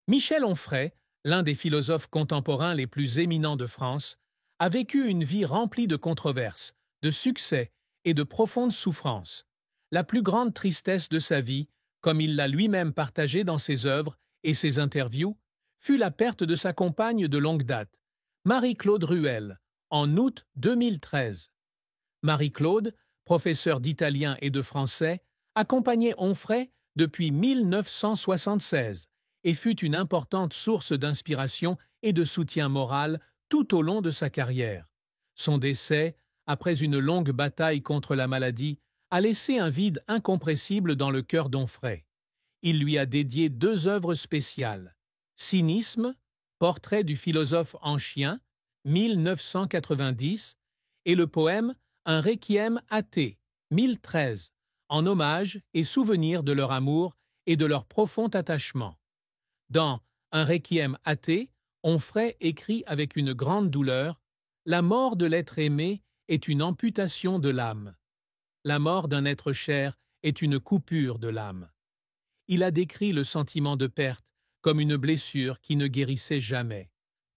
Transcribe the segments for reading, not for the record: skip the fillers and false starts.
Michel Onfray, l'un des philosophes contemporains les plus éminents de France, a vécu une vie remplie de controverses, de succès et de profondes souffrances. La plus grande tristesse de sa vie, comme il l'a lui-même partagé dans ses œuvres et ses interviews, fut la perte de sa compagne de longue date, Marie-Claude Ruel, en août 2013. Marie-Claude, professeure d'italien et de français, accompagnait Onfray depuis 1976 et fut une importante source d'inspiration et de soutien moral tout au long de sa carrière. Son décès, après une longue bataille contre la maladie, a laissé un vide incompressible dans le cœur d'Onfray. Il lui a dédié 2 œuvres spéciales. Cynisme, portrait du philosophe en chien, 1990, et le poème Un requiem athée, 1013, en hommage et souvenir de leur amour et de leur profond attachement. Dans Un requiem athée, Onfray écrit avec une grande douleur « La mort de l'être aimé est une amputation de l'âme. La mort d'un être cher est une coupure de l'âme. » Il a décrit le sentiment de perte comme une blessure qui ne guérissait jamais,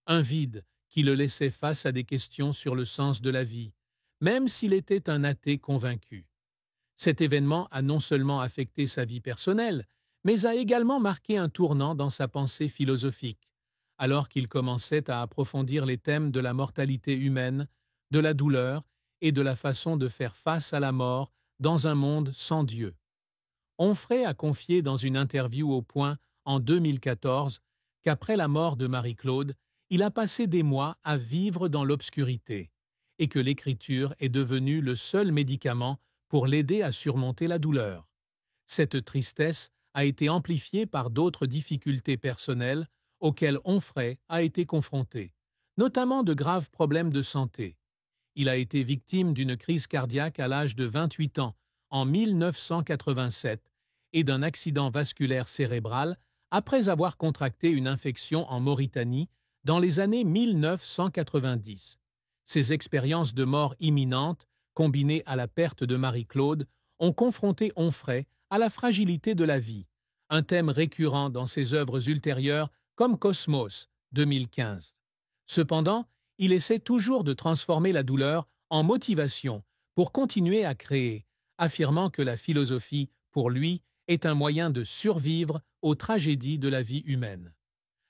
un vide qui le laissait face à des questions sur le sens de la vie, même s'il était un athée convaincu. Cet événement a non seulement affecté sa vie personnelle, mais a également marqué un tournant dans sa pensée philosophique, alors qu'il commençait à approfondir les thèmes de la mortalité humaine, de la douleur et de la façon de faire face à la mort dans un monde sans Dieu. Onfray a confié dans une interview au Point en 2014 qu'après la mort de Marie-Claude, il a passé des mois à vivre dans l'obscurité et que l'écriture est devenue le seul médicament pour l'aider à surmonter la douleur. Cette tristesse a été amplifiée par d'autres difficultés personnelles auxquelles Onfray a été confronté, notamment de graves problèmes de santé. Il a été victime d'une crise cardiaque à l'âge de 28 ans en 1987 et d'un accident vasculaire cérébral après avoir contracté une infection en Mauritanie dans les années 1990. Ces expériences de mort imminente, combinées à la perte de Marie-Claude, ont confronté Onfray à la fragilité de la vie, un thème récurrent dans ses œuvres ultérieures comme Cosmos, 2015. Cependant, il essaie toujours de transformer la douleur en motivation pour continuer à créer, affirmant que la philosophie, pour lui, est un moyen de survivre aux tragédies de la vie humaine.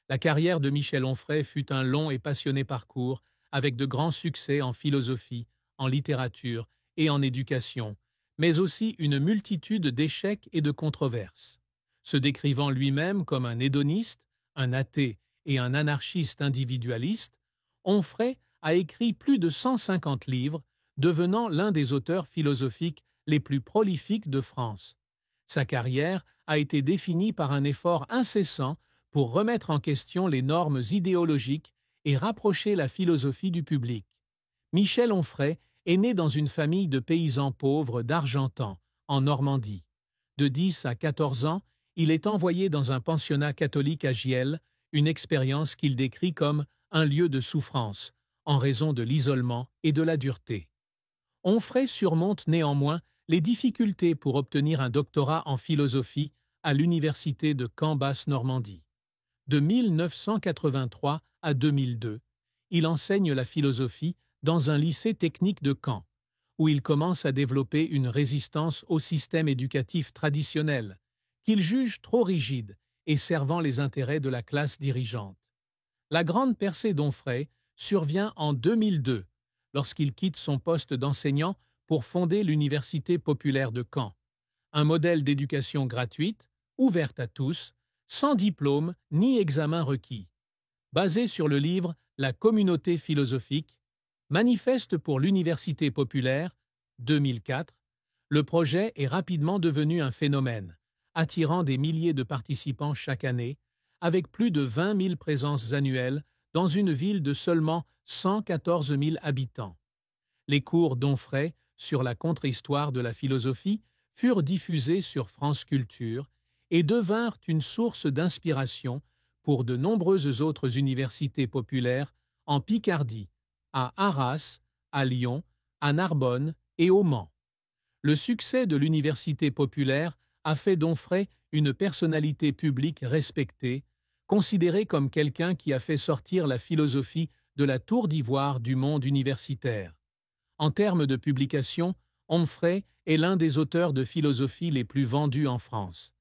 La carrière de Michel Onfray fut un long et passionné parcours avec de grands succès en philosophie, en littérature et en éducation, mais aussi une multitude d'échecs et de controverses. Se décrivant lui-même comme un hédoniste, un athée et un anarchiste individualiste, Onfray a écrit plus de 150 livres, devenant l'un des auteurs philosophiques les plus prolifiques de France. Sa carrière a été définie par un effort incessant pour remettre en question les normes idéologiques et rapprocher la philosophie du public. Michel Onfray est né dans une famille de paysans pauvres d'Argentan, en Normandie. De 10 à 14 ans, il est envoyé dans un pensionnat catholique à Giel, une expérience qu'il décrit comme un lieu de souffrance, en raison de l'isolement et de la dureté. Onfray surmonte néanmoins les difficultés pour obtenir un doctorat en philosophie à l'université de Caen-Basse-Normandie. De 1983 à 2002, il enseigne la philosophie dans un lycée technique de Caen, où il commence à développer une résistance au système éducatif traditionnel, qu'il juge trop rigide et servant les intérêts de la classe dirigeante. La grande percée d'Onfray survient en 2002, lorsqu'il quitte son poste d'enseignant pour fonder l'Université populaire de Caen, un modèle d'éducation gratuite, ouverte à tous, sans diplôme ni examen requis. Basé sur le livre La communauté philosophique, Manifeste pour l'Université populaire, 2004, le projet est rapidement devenu un phénomène, attirant des milliers de participants chaque année, avec plus de 20 000 présences annuelles dans une ville de seulement 114 000 habitants. Les cours d'Onfray sur la contre-histoire de la philosophie furent diffusés sur France Culture et devinrent une source d'inspiration pour de nombreuses autres universités populaires en Picardie, à Arras, à Lyon, à Narbonne et au Mans. Le succès de l'université populaire a fait d'Onfray une personnalité publique respectée, considéré comme quelqu'un qui a fait sortir la philosophie de la tour d'ivoire du monde universitaire. En termes de publication, Onfray est l'un des auteurs de philosophie les plus vendus en France.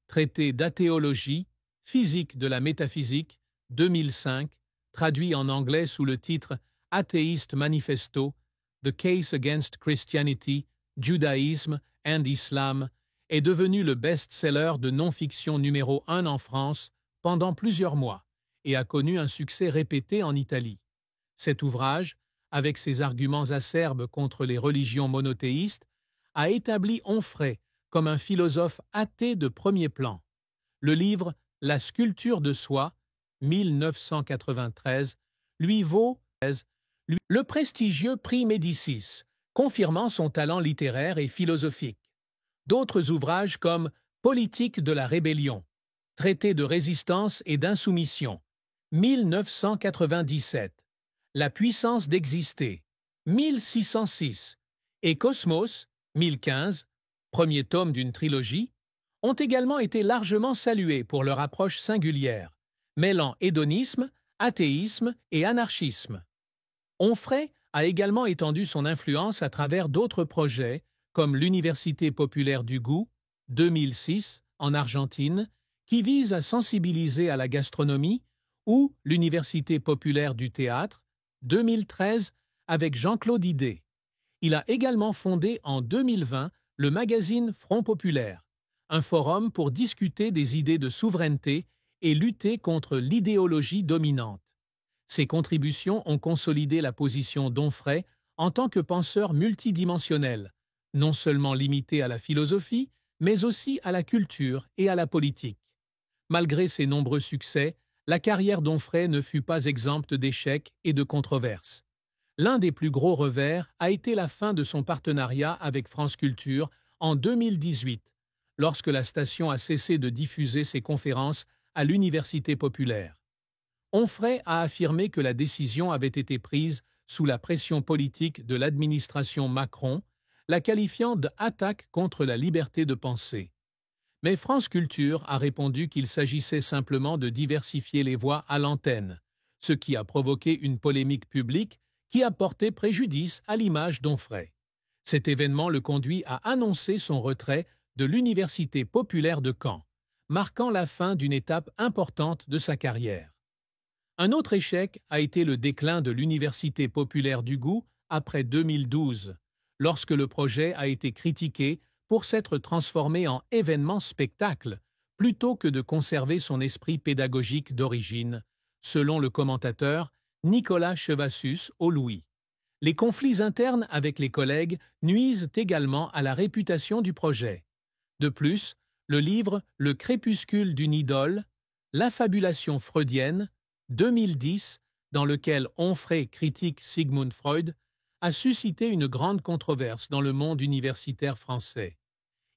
Traité d'athéologie, physique de la métaphysique, 2005, traduit en anglais sous le titre Atheist Manifesto, The Case Against Christianity, Judaism and Islam, est devenu le best-seller de non-fiction numéro 1 en France pendant plusieurs mois et a connu un succès répété en Italie. Cet ouvrage, avec ses arguments acerbes contre les religions monothéistes, a établi Onfray comme un philosophe athée de premier plan. Le livre La sculpture de soi, 1993, lui vaut le prestigieux prix Médicis, confirmant son talent littéraire et philosophique. D'autres ouvrages comme Politique de la rébellion, Traité de résistance et d'insoumission, 1997, La puissance d'exister, 1606, et Cosmos, 1015, premier tome d'une trilogie, ont également été largement salués pour leur approche singulière, mêlant hédonisme, athéisme et anarchisme. Onfray a également étendu son influence à travers d'autres projets comme l'Université populaire du goût, 2006, en Argentine, qui vise à sensibiliser à la gastronomie, ou l'Université populaire du théâtre, 2013, avec Jean-Claude Idé. Il a également fondé en 2020 le magazine Front populaire, un forum pour discuter des idées de souveraineté et lutter contre l'idéologie dominante. Ses contributions ont consolidé la position d'Onfray en tant que penseur multidimensionnel, non seulement limité à la philosophie, mais aussi à la culture et à la politique. Malgré ses nombreux succès, la carrière d'Onfray ne fut pas exempte d'échecs et de controverses. L'un des plus gros revers a été la fin de son partenariat avec France Culture en 2018, lorsque la station a cessé de diffuser ses conférences à l'Université populaire. Onfray a affirmé que la décision avait été prise sous la pression politique de l'administration Macron, la qualifiant d'attaque contre la liberté de penser. Mais France Culture a répondu qu'il s'agissait simplement de diversifier les voix à l'antenne, ce qui a provoqué une polémique publique qui a porté préjudice à l'image d'Onfray. Cet événement le conduit à annoncer son retrait de l'Université populaire de Caen, marquant la fin d'une étape importante de sa carrière. Un autre échec a été le déclin de l'Université populaire du goût après 2012, lorsque le projet a été critiqué pour s'être transformé en événement-spectacle plutôt que de conserver son esprit pédagogique d'origine, selon le commentateur Nicolas Chevassus au Louis. Les conflits internes avec les collègues nuisent également à la réputation du projet. De plus, le livre Le crépuscule d'une idole, l'affabulation freudienne, 2010, dans lequel Onfray critique Sigmund Freud, a suscité une grande controverse dans le monde universitaire français.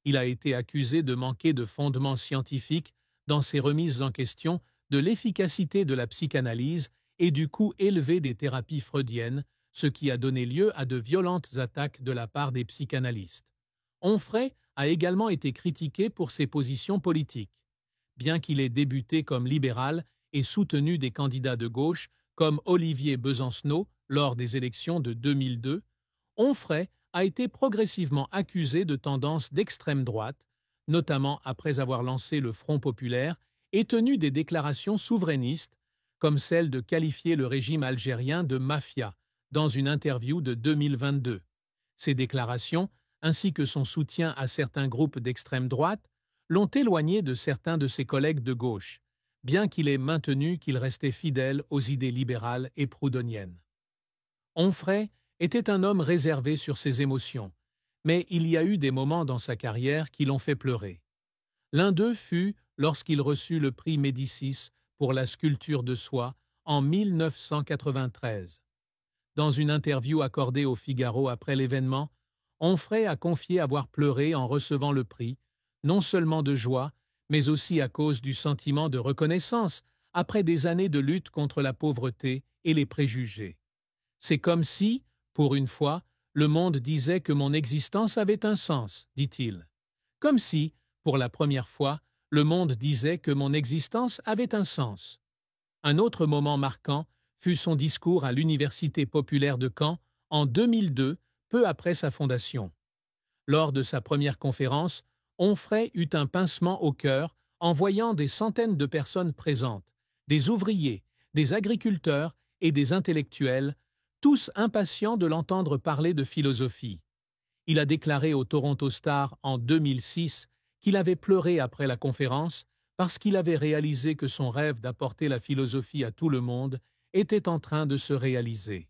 Il a été accusé de manquer de fondements scientifiques dans ses remises en question de l'efficacité de la psychanalyse et du coût élevé des thérapies freudiennes, ce qui a donné lieu à de violentes attaques de la part des psychanalystes. Onfray a également été critiqué pour ses positions politiques. Bien qu'il ait débuté comme libéral et soutenu des candidats de gauche comme Olivier Besancenot lors des élections de 2002, Onfray a été progressivement accusé de tendances d'extrême droite, notamment après avoir lancé le Front populaire et tenu des déclarations souverainistes, comme celle de qualifier le régime algérien de mafia dans une interview de 2022. Ces déclarations, ainsi que son soutien à certains groupes d'extrême droite, l'ont éloigné de certains de ses collègues de gauche, bien qu'il ait maintenu qu'il restait fidèle aux idées libérales et proudhoniennes. Onfray était un homme réservé sur ses émotions, mais il y a eu des moments dans sa carrière qui l'ont fait pleurer. L'un d'eux fut lorsqu'il reçut le prix Médicis pour la sculpture de soi en 1993. Dans une interview accordée au Figaro après l'événement, Onfray a confié avoir pleuré en recevant le prix, non seulement de joie, mais aussi à cause du sentiment de reconnaissance après des années de lutte contre la pauvreté et les préjugés. C'est comme si, pour une fois, le monde disait que mon existence avait un sens, dit-il. Comme si, pour la première fois, le monde disait que mon existence avait un sens. Un autre moment marquant fut son discours à l'Université populaire de Caen en 2002, peu après sa fondation. Lors de sa première conférence, Onfray eut un pincement au cœur en voyant des centaines de personnes présentes, des ouvriers, des agriculteurs et des intellectuels, tous impatients de l'entendre parler de philosophie. Il a déclaré au Toronto Star en 2006 qu'il avait pleuré après la conférence parce qu'il avait réalisé que son rêve d'apporter la philosophie à tout le monde était en train de se réaliser.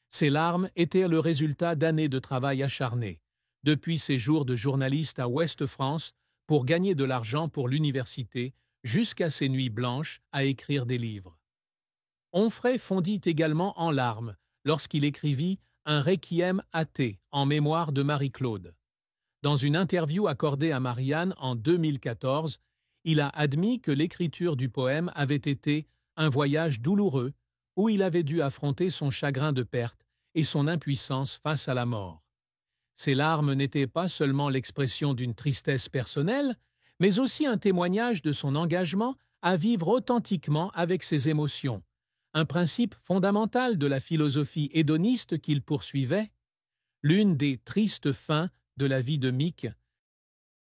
Ces larmes étaient le résultat d'années de travail acharné, depuis ses jours de journaliste à Ouest France pour gagner de l'argent pour l'université, jusqu'à ses nuits blanches à écrire des livres. Onfray fondit également en larmes lorsqu'il écrivit un requiem athée en mémoire de Marie-Claude. Dans une interview accordée à Marianne en 2014, il a admis que l'écriture du poème avait été un voyage douloureux où il avait dû affronter son chagrin de perte et son impuissance face à la mort. Ces larmes n'étaient pas seulement l'expression d'une tristesse personnelle, mais aussi un témoignage de son engagement à vivre authentiquement avec ses émotions, un principe fondamental de la philosophie hédoniste qu'il poursuivait. L'une des tristes fins de la vie de Mick